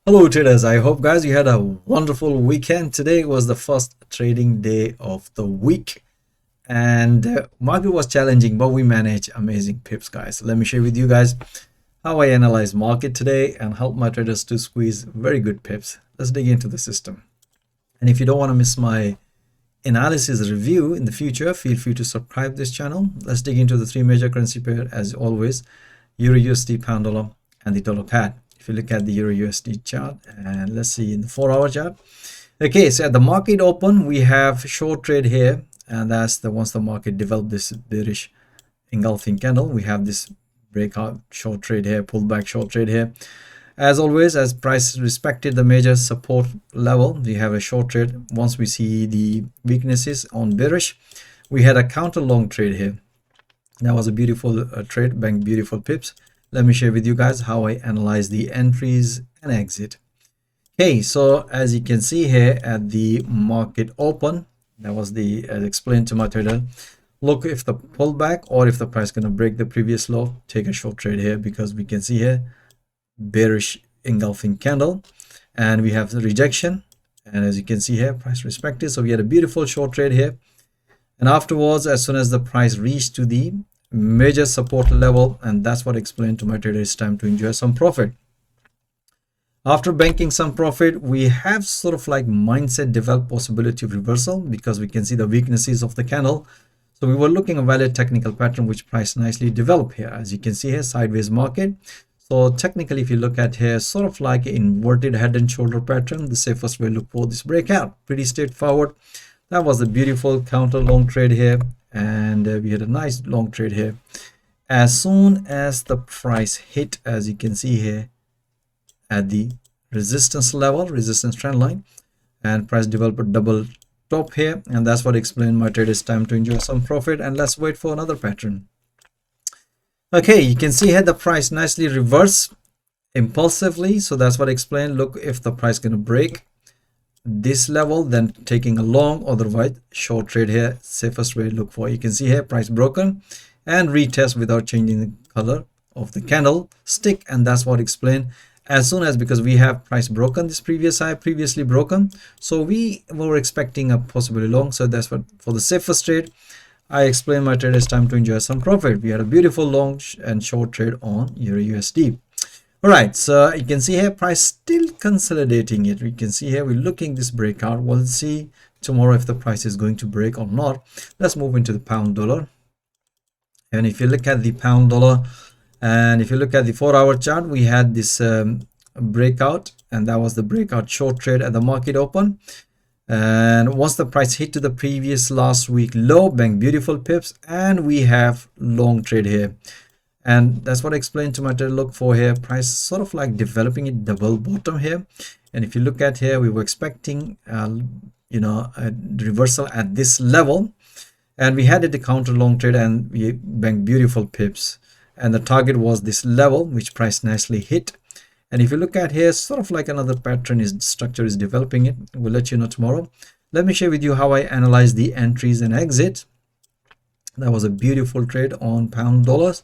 Hello traders, I hope guys you had a wonderful weekend. Today was the first trading day of the week and market was challenging, but we managed amazing pips guys. So let me share with you guys how I analyze market today and help my traders to squeeze very good pips. Let's dig into the system. And if you don't want to miss my analysis review in the future, feel free to subscribe this channel. Let's dig into the three major currency pair as always: EURUSD, pound dollar, and the dollar CAD. If you look at the EURUSD chart, and let's see in the 4-hour chart. Okay, so at the market open, we have short trade here, and that's the once the market developed this bearish engulfing candle, we have this breakout short trade here, pullback short trade here. As always, as price respected the major support level, we have a short trade. Once we see the weaknesses on bearish, we had a counter long trade here. That was a beautiful trade, bank beautiful pips. Let me share with you guys how I analyze the entries and exit. Okay, so as you can see here at the market open, that was the as explained to my trader. Look, if the pullback or if the price going to break the previous low, take a short trade here, because we can see here bearish engulfing candle and we have the rejection, and as you can see here price respected, so we had a beautiful short trade here. And afterwards, as soon as the price reached to the major support level, and that's what I explained to my trader, it's time to enjoy some profit. After banking some profit, we have sort of like mindset develop possibility of reversal, because we can see the weaknesses of the candle. So we were looking a valid technical pattern which price nicely developed here. As you can see here, sideways market. So technically, if you look at here, sort of like an inverted head and shoulder pattern, the safest way to look for this breakout. Pretty straightforward. That was a beautiful counter long trade here, and we had a nice long trade here. As soon as the price hit, as you can see here, at the resistance level, resistance trend line, and price developed a double top here, and that's what explained my trade is time to enjoy some profit. And let's wait for another pattern. Okay, you can see here the price nicely reverse impulsively, so that's what I explained. Look, if the price going to break this level, then taking a long, otherwise short trade here, safest way to look for. You can see here price broken and retest without changing the color of the candle stick, and that's what explained. As soon as, because we have price broken this previous high, previously broken, so we were expecting a possibly long, so that's what for the safest trade I explained my trade is time to enjoy some profit. We had a beautiful long and short trade on EURUSD. All right, so you can see here price still consolidating it. We can see here we're looking this breakout. We'll see tomorrow if the price is going to break or not. Let's move into the pound dollar. And if you look at the pound dollar, and if you look at the 4-hour chart, we had this breakout, and that was the breakout short trade at the market open. And once the price hit to the previous last week low, bank beautiful pips, and we have long trade here. And that's what I explained to my trader, look for here price sort of like developing a double bottom here. And if you look at here, we were expecting a reversal at this level, and we had it a counter long trade, and we banked beautiful pips, and the target was this level which price nicely hit. And if you look at here, sort of like another pattern is structure is developing it. We'll let you know tomorrow. Let me share with you how I analyze the entries and exit. That was a beautiful trade on pound dollars.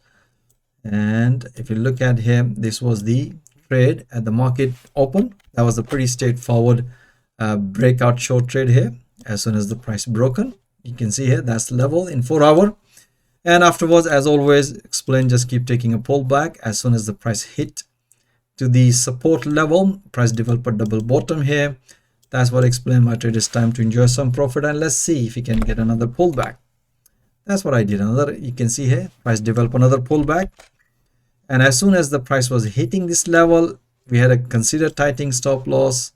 And if you look at here, this was the trade at the market open. That was a pretty straightforward breakout short trade here. As soon as the price broken, you can see here that's the level in 4-hour. And afterwards, as always explained, just keep taking a pullback. As soon as the price hit to the support level, price developed a double bottom here. That's what I explained my trade is time to enjoy some profit, and let's see if you can get another pullback. That's what I did. Another, you can see here price developed another pullback, and as soon as the price was hitting this level, we had a consider tightening stop loss,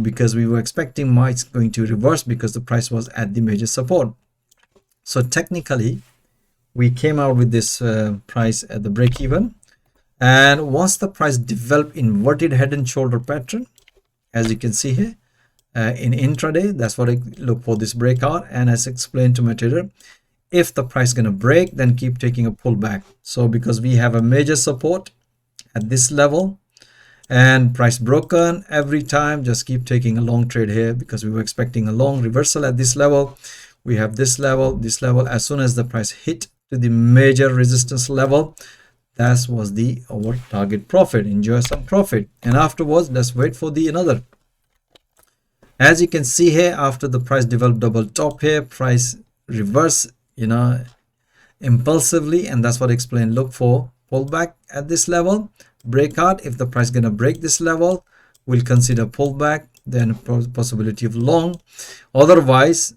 because we were expecting might going to reverse because the price was at the major support. So technically we came out with this price at the break even. And once the price developed inverted head and shoulder pattern, as you can see here in intraday, that's what I look for, this breakout. And as explained to my trader, if the price going to break, then keep taking a pullback. So because we have a major support at this level and price broken every time, just keep taking a long trade here, because we were expecting a long reversal at this level. We have this level, this level. As soon as the price hit to the major resistance level, That was our target profit. Enjoy some profit, and afterwards let's wait for the another. As you can see here, after the price developed double top here, price reverse, impulsively, and that's what I explained. Look for pullback at this level, breakout. If the price gonna break this level, we'll consider pullback, then possibility of long. Otherwise,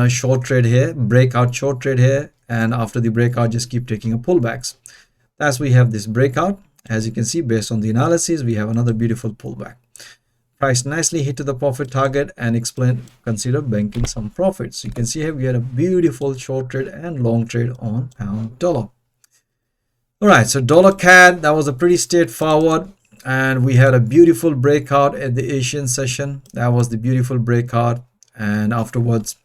short trade here, breakout, short trade here, and after the breakout just keep taking a pullbacks. As we have this breakout, as you can see, based on the analysis, we have another beautiful pullback. Price nicely hit to the profit target and consider banking some profits. You can see here we had a beautiful short trade and long trade on pound dollar. All right, so dollar CAD, that was a pretty straightforward, and we had a beautiful breakout at the Asian session. That was the beautiful breakout, and afterwards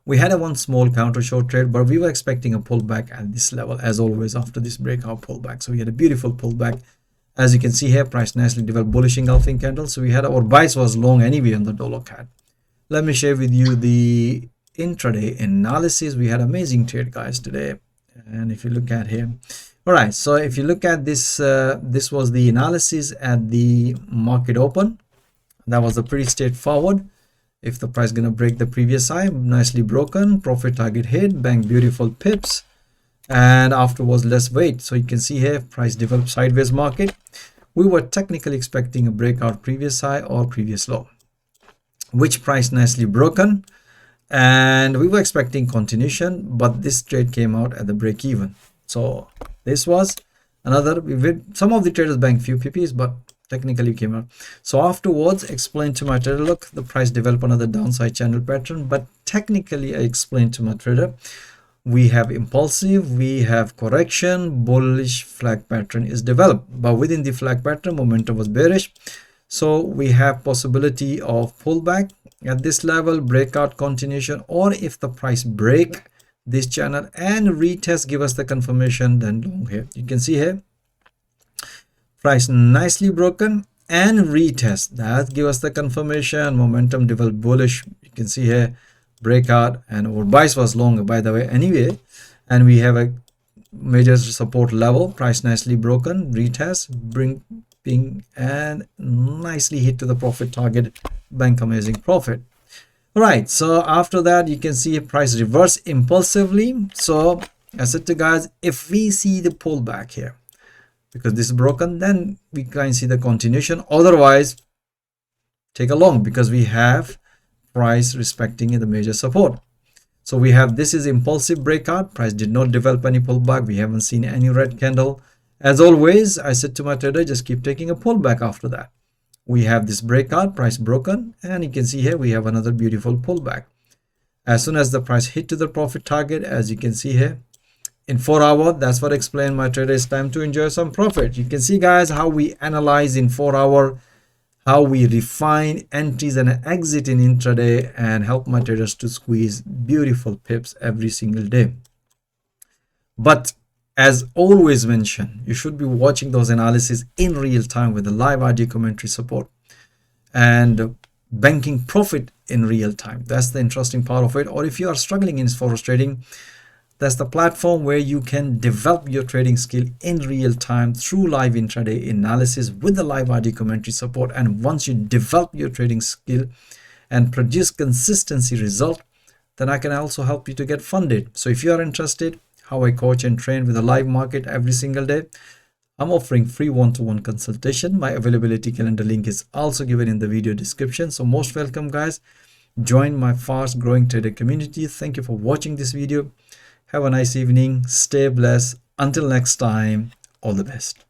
we had one small counter short trade, but we were expecting a pullback at this level as always after this breakout pullback. So we had a beautiful pullback. As you can see here, price nicely developed bullish engulfing candle. So we had our bias was long anyway on the dollar CAD. Let me share with you the intraday analysis. We had amazing trade, guys, today. And if you look at here, all right, so if you look at this, this was the analysis at the market open. That was a pretty straightforward. If the price gonna break the previous high, nicely broken, profit target hit, bank beautiful pips, and afterwards let's wait. So you can see here price developed sideways market. We were technically expecting a breakout previous high or previous low, which price nicely broken, and we were expecting continuation, but this trade came out at the break even. So this was another, some of the traders banked few PPs, but technically came out. So afterwards explained to my trader, look, the price developed another downside channel pattern, but technically I explained to my trader, we have impulsive, we have correction, bullish flag pattern is developed, but within the flag pattern momentum was bearish. So we have possibility of pullback at this level, breakout, continuation, or if the price break this channel and retest, give us the confirmation, then long here. You can see here price nicely broken and retest, that give us the confirmation, momentum developed bullish. You can see here breakout, and our bias was long by the way anyway, and we have a major support level, price nicely broken, retest, ping, and nicely hit to the profit target, bank amazing profit. All right, so after that you can see price reverse impulsively. So I said to guys, if we see the pullback here, because this is broken, then we can see the continuation, otherwise take a long, because we have price respecting the major support. So we have, this is impulsive breakout, price did not develop any pullback, we haven't seen any red candle. As always, I said to my trader, just keep taking a pullback. After that we have this breakout, price broken, and you can see here we have another beautiful pullback. As soon as the price hit to the profit target, as you can see here in 4 hours, that's what I explained my trader, it's time to enjoy some profit. You can see guys how we analyze in 4 hours, how we refine entries and exit in intraday, and help my traders to squeeze beautiful pips every single day. But as always mentioned, you should be watching those analyses in real time with the live RD commentary support and banking profit in real time. That's the interesting part of it. Or if you are struggling in forex trading, that's the platform where you can develop your trading skill in real time through live intraday analysis with the live RD commentary support. And once you develop your trading skill and produce consistency result, then I can also help you to get funded. So if you are interested how I coach and train with a live market every single day, I'm offering free one-to-one consultation. My availability calendar link is also given in the video description. So most welcome guys, join my fast growing trader community. Thank you for watching this video. Have a nice evening. Stay blessed. Until next time, all the best.